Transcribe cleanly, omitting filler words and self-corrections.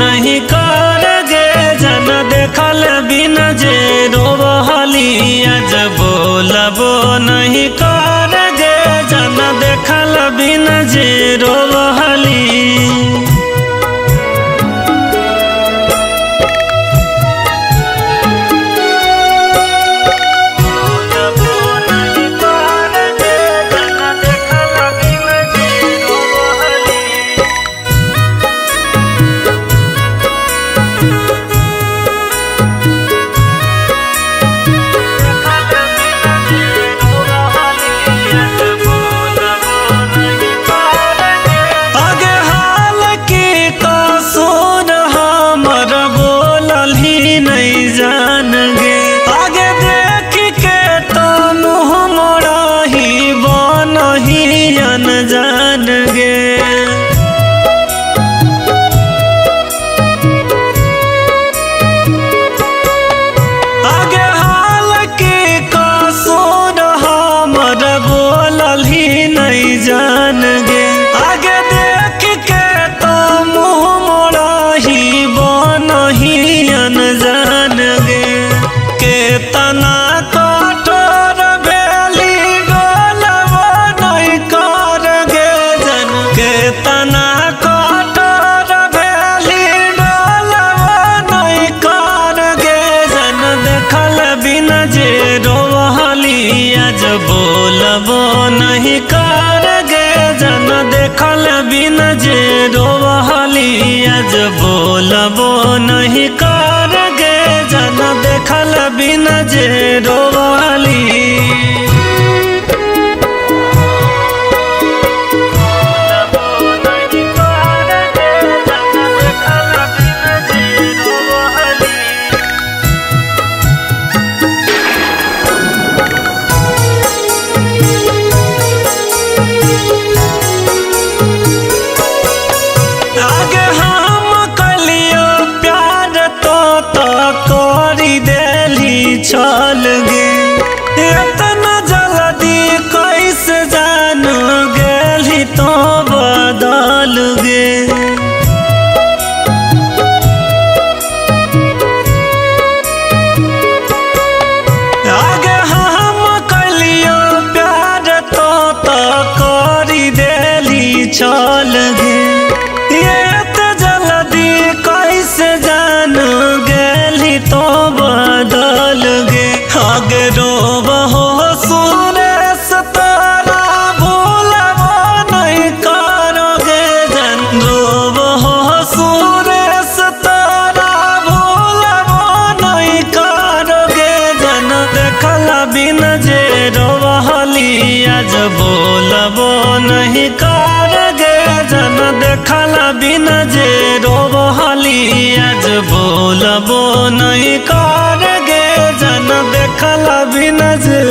नहीं कर गे जन देखल बिन जे रोवहली आज बोलबो नहीं कर गे जन देखल बिन जे रोवहली नहीं जान गे आगे देख के तो मुँह मोड़ा ही बन ही अनजान गे आगे हाल के कसूर हमर बोलल ही नहीं जान गे आगे देख के तो मुँह मोड़ा ही बन ही अनजान गे केतना कठोर भेली डोलबो नहीं कर गे जन केतना कठोर भेली डोलबो नहीं कर गे जन देखल बिन जे रोवहली आज बोलबो नहीं कर गे जन देखल बिन जे रोवहली आज बोलबो नहीं कर गे जन देखल बिन जे रोवहली चल गे इतना जल्दी कैसे जान गेली तो बदल गे आगे हम कलियो प्यार तो करी देली चल गे जल्दी कैसे जान गेली तो बदल गे आगे रोबहो सुरेश तारा भूलबो नहीं करोगे जन रोबहो सुरेश तारा भूलबो नहीं करोगे जन देखल बिन जे रोवहली आज बोलबो नहीं कर गे जन देखल बिन जे रोवहली आज बोलबो नहीं कर गे जन देखल बिन जे